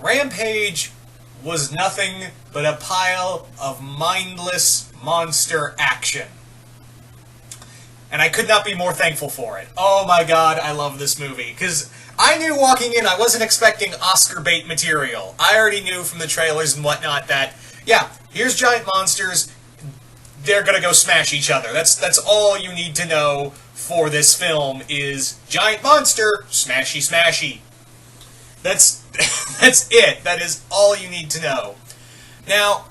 Rampage was nothing but a pile of mindless monster action. And I could not be more thankful for it. Oh my god, I love this movie. Because I knew walking in I wasn't expecting Oscar bait material. I already knew from the trailers and whatnot that, yeah, here's giant monsters, they're gonna go smash each other. That's all you need to know for this film is giant monster, smashy smashy. That's that's it. That is all you need to know. Now,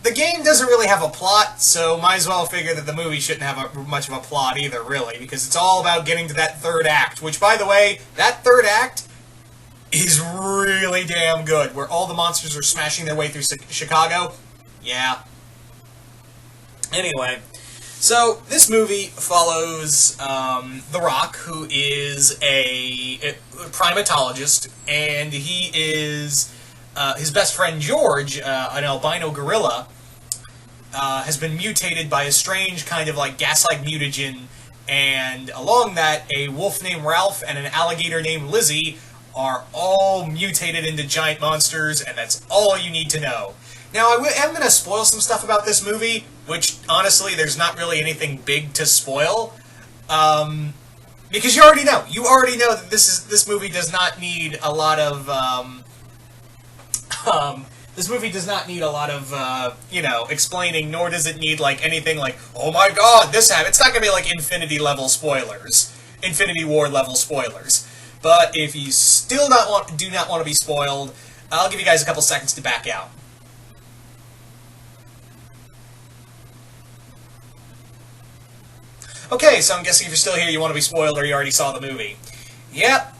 the game doesn't really have a plot, so might as well figure that the movie shouldn't have much of a plot either, really, because it's all about getting to that third act, which, by the way, that third act is really damn good, where all the monsters are smashing their way through Chicago. Yeah. Anyway, so this movie follows The Rock, who is a primatologist, and he is his best friend George, an albino gorilla, has been mutated by a strange kind of like gas-like mutagen, and along that, a wolf named Ralph and an alligator named Lizzie are all mutated into giant monsters, and that's all you need to know. Now, I am going to spoil some stuff about this movie, which, honestly, there's not really anything big to spoil, because you already know. You already know that this movie does not need a lot of, this movie does not need a lot of, explaining, nor does it need, like, anything like, oh my god, this happened. It's not going to be, like, Infinity-level spoilers. Infinity War-level spoilers. But if you still do not want to be spoiled, I'll give you guys a couple seconds to back out. Okay, so I'm guessing if you're still here, you want to be spoiled or you already saw the movie. Yep,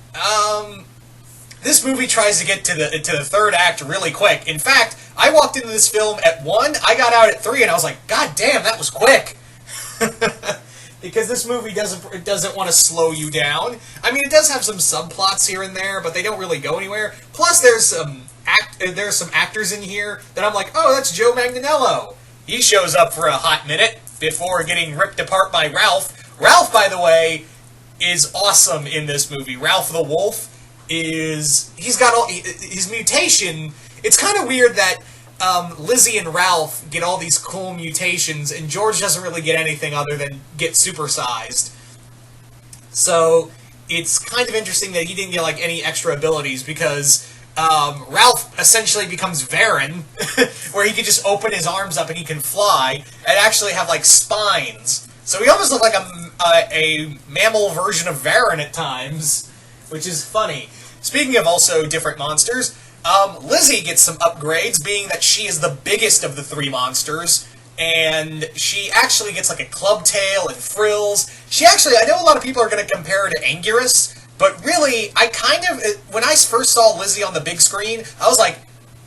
this movie tries to get to the third act really quick. In fact, I walked into this film at 1, I got out at 3, and I was like, god damn, that was quick! Because this movie doesn't want to slow you down. I mean, it does have some subplots here and there, but they don't really go anywhere. Plus, there's some actors in here that I'm like, oh, that's Joe Manganiello. He shows up for a hot minute before getting ripped apart by Ralph. Ralph, by the way, is awesome in this movie. Ralph the Wolf he's got all his mutation. It's kind of weird that Lizzie and Ralph get all these cool mutations, and George doesn't really get anything other than get supersized. So it's kind of interesting that he didn't get like any extra abilities, because Ralph essentially becomes Varan, where he can just open his arms up and he can fly, and actually have like spines. So he almost looks like a mammal version of Varan at times, which is funny. Speaking of also different monsters, Lizzie gets some upgrades, being that she is the biggest of the 3 monsters, and she actually gets like a club tail and frills. I know a lot of people are going to compare her to Anguirus, but really, when I first saw Lizzie on the big screen, I was like,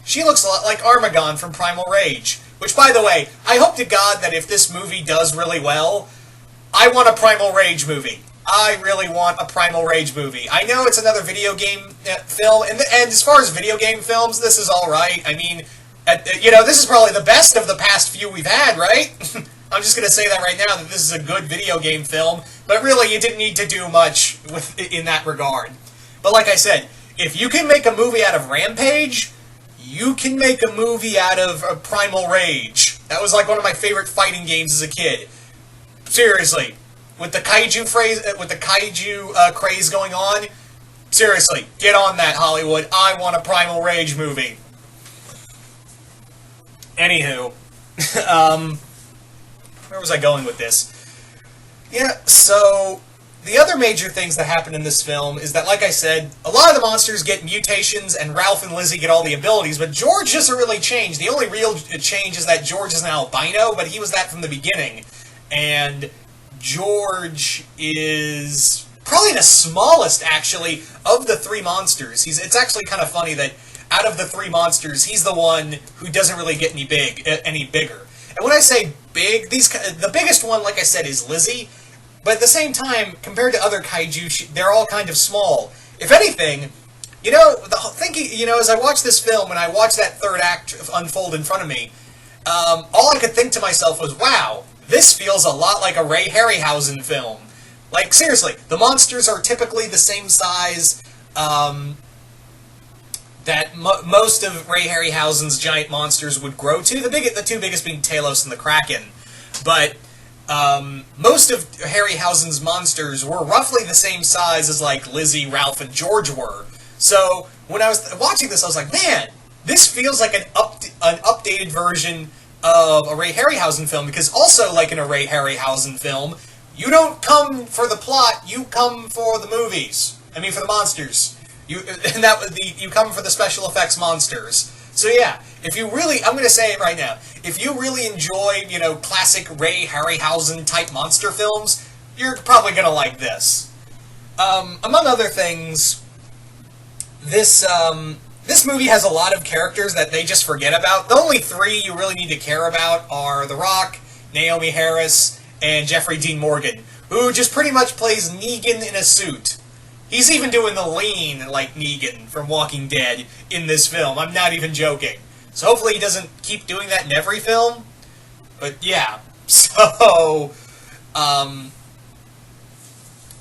she looks a lot like Armagon from Primal Rage. Which, by the way, I hope to God that if this movie does really well, I want a Primal Rage movie. I really want a Primal Rage movie. I know it's another video game film, and as far as video game films, this is alright. I mean, this is probably the best of the past few we've had, right? I'm just going to say that right now, that this is a good video game film, but really, you didn't need to do much in that regard. But like I said, if you can make a movie out of Rampage, you can make a movie out of Primal Rage. That was like one of my favorite fighting games as a kid. Seriously. With the kaiju craze going on, seriously, get on that, Hollywood. I want a Primal Rage movie. Anywho, where was I going with this? Yeah, so the other major things that happen in this film is that, like I said, a lot of the monsters get mutations, and Ralph and Lizzie get all the abilities, but George doesn't really change. The only real change is that George is an albino, but he was that from the beginning. And George is probably the smallest, actually, of the 3 monsters. It's actually kind of funny that out of the 3 monsters, he's the one who doesn't really get any bigger. And when I say big, the biggest one, like I said, is Lizzie. But at the same time, compared to other kaiju, they're all kind of small. If anything, as I watched this film and I watched that third act unfold in front of me, all I could think to myself was, wow, this feels a lot like a Ray Harryhausen film. Like, seriously, the monsters are typically the same size. that most of Ray Harryhausen's giant monsters would grow to. The two biggest being Talos and the Kraken. But most of Harryhausen's monsters were roughly the same size as, like, Lizzie, Ralph, and George were. So when I was watching this, I was like, man, this feels like an updated version of a Ray Harryhausen film, because also, like in a Ray Harryhausen film, you don't come for the plot, you come for the movies. I mean, for the monsters. You come for the special effects monsters. So yeah, if you really, I'm going to say it right now, if you really enjoy, classic Ray Harryhausen type monster films, you're probably going to like this. Among other things, this movie has a lot of characters that they just forget about. The only three you really need to care about are The Rock, Naomi Harris, and Jeffrey Dean Morgan, who just pretty much plays Negan in a suit. He's even doing the lean like Negan from Walking Dead in this film. I'm not even joking. So hopefully he doesn't keep doing that in every film. But yeah, so,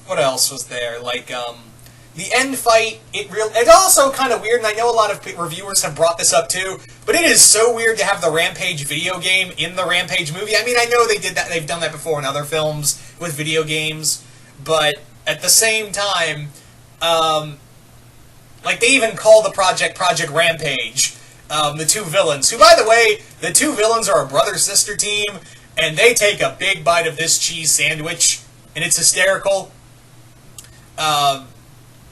what else was there? Like, the end fight, it's also kind of weird, and I know a lot of reviewers have brought this up too, but it is so weird to have the Rampage video game in the Rampage movie. I mean, I know they did that, they've done that before in other films with video games, but at the same time, like, they even call the Project Rampage, the two villains, who, by the way, the two villains are a brother-sister team, and they take a big bite of this cheese sandwich, and it's hysterical.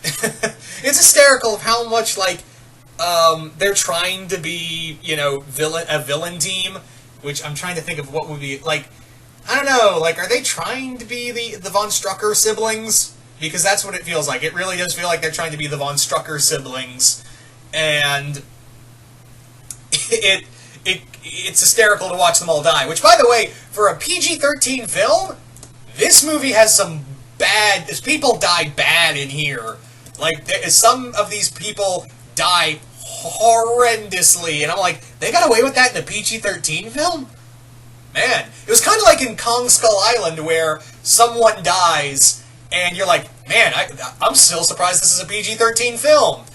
It's hysterical of how much, like, they're trying to be, a villain team, which I'm trying to think of what would be, like, I don't know, like, are they trying to be the Von Strucker siblings? Because that's what it feels like. It really does feel like they're trying to be the Von Strucker siblings, and it's hysterical to watch them all die. Which, by the way, for a PG-13 film, this movie has some bad... People die bad in here. Like, some of these people die horrendously, and I'm like, they got away with that in a PG-13 film? Man, it was kind of like in Kong Skull Island, where someone dies, and you're like, man, I'm still surprised this is a PG-13 film.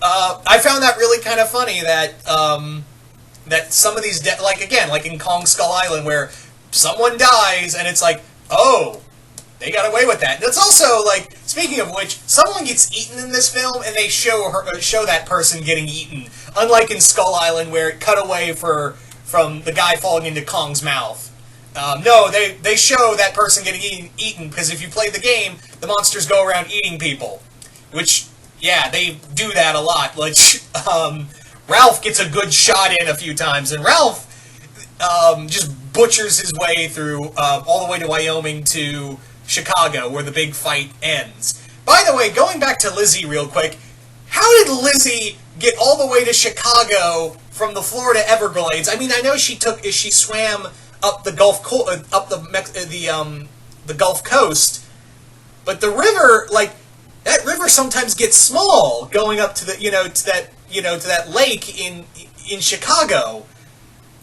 I found that really kind of funny that that some of these, like in Kong Skull Island, where someone dies, and it's like, oh, they got away with that. And it's also, like, speaking of which, someone gets eaten in this film, and they show that person getting eaten. Unlike in Skull Island, where it cut away from the guy falling into Kong's mouth. No, they show that person getting eaten, because if you play the game, the monsters go around eating people. Which, yeah, they do that a lot. Like, Ralph gets a good shot in a few times, and Ralph just butchers his way through all the way to Wyoming to Chicago, where the big fight ends. By the way, going back to Lizzie real quick, how did Lizzie get all the way to Chicago from the Florida Everglades? I mean, I know she swam up the Gulf the Gulf Coast, but the river, like, that river sometimes gets small going up to the to that lake in Chicago.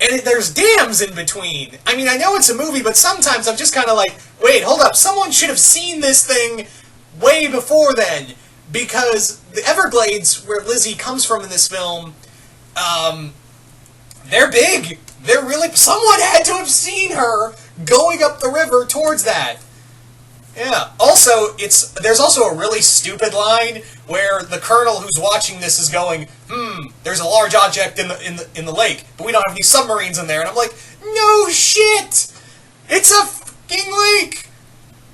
And there's dams in between. I mean, I know it's a movie, but sometimes I'm just kind of like, wait, hold up, someone should have seen this thing way before then. Because the Everglades, where Lizzie comes from in this film, they're big. They're really... Someone had to have seen her going up the river towards that. Yeah. Also, there's also a really stupid line where the colonel who's watching this is going, there's a large object in the lake, but we don't have any submarines in there. And I'm like, no shit! It's a fucking lake!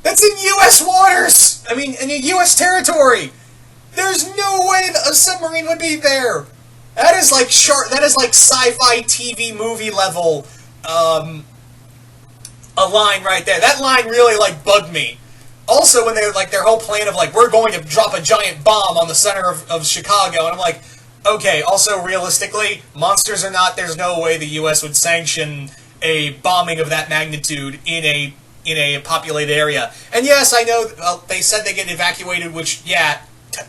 That's in U.S. waters! I mean, in U.S. territory! There's no way a submarine would be there! That is like sci-fi TV movie level, a line right there. That line really, like, bugged me. Also, when they're, like, their whole plan of, like, we're going to drop a giant bomb on the center of Chicago, and I'm like, okay, also, realistically, monsters or not, there's no way the U.S. would sanction a bombing of that magnitude in a populated area. And yes, I know, they said they get evacuated, which, yeah,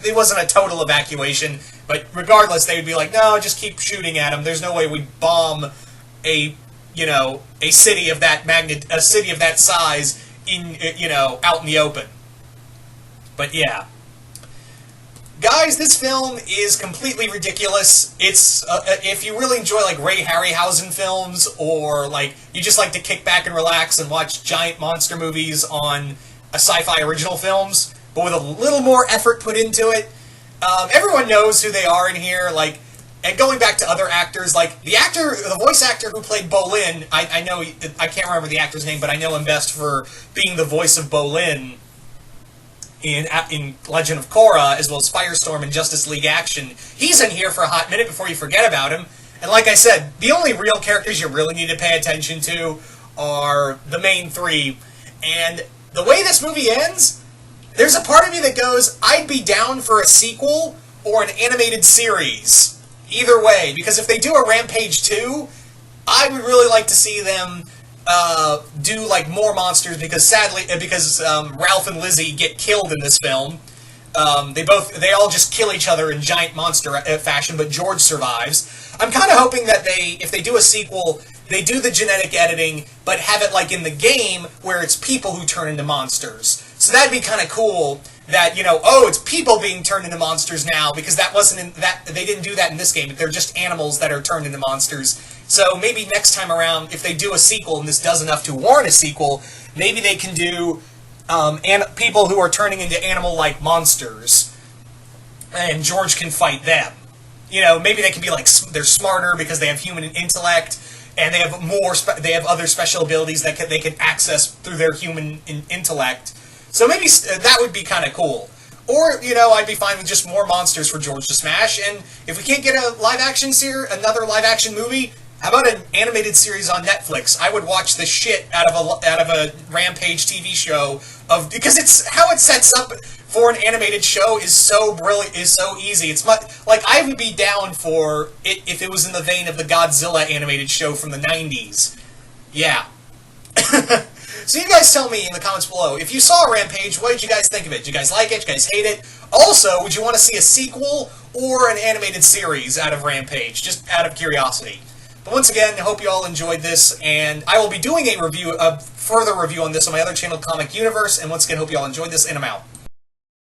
it wasn't a total evacuation, but regardless, they would be like, no, just keep shooting at them. There's no way we'd bomb a city of that a city of that size out in the open. But yeah. Guys, this film is completely ridiculous. It's if you really enjoy like Ray Harryhausen films, or like you just like to kick back and relax and watch giant monster movies on a sci-fi original films, but with a little more effort put into it. Everyone knows who they are in here. Like, and going back to other actors, like the voice actor who played Bolin, I know I can't remember the actor's name, but I know him best for being the voice of Bolin in Legend of Korra, as well as Firestorm in Justice League Action. He's in here for a hot minute before you forget about him. And like I said, the only real characters you really need to pay attention to are the main three. And the way this movie ends, there's a part of me that goes, I'd be down for a sequel or an animated series. Either way, because if they do a Rampage 2, I would really like to see them do like more monsters, because sadly, Ralph and Lizzie get killed in this film. They all just kill each other in giant monster fashion, but George survives. I'm kind of hoping that if they do a sequel, they do the genetic editing, but have it like in the game where it's people who turn into monsters. So that'd be kind of cool. That, it's people being turned into monsters now, because they didn't do that in this game. They're just animals that are turned into monsters. So maybe next time around, if they do a sequel and this does enough to warrant a sequel, maybe they can do people who are turning into animal-like monsters, and George can fight them. Maybe they can be like, they're smarter because they have human intellect, and they have they have other special abilities that they can access through their human intellect. So maybe that would be kind of cool. Or, I'd be fine with just more monsters for George to smash. And if we can't get another live action movie, how about an animated series on Netflix? I would watch the shit out of a Rampage TV show, because it's how it sets up for an animated show is so brilliant, is so easy. It's like, I would be down for it if it was in the vein of the Godzilla animated show from the 90s. Yeah. So you guys tell me in the comments below, if you saw Rampage, what did you guys think of it? Did you guys like it? Did you guys hate it? Also, would you want to see a sequel or an animated series out of Rampage, just out of curiosity? But once again, I hope you all enjoyed this, and I will be doing a further review on this on my other channel, Comic Universe, and once again, hope you all enjoyed this, and I'm out.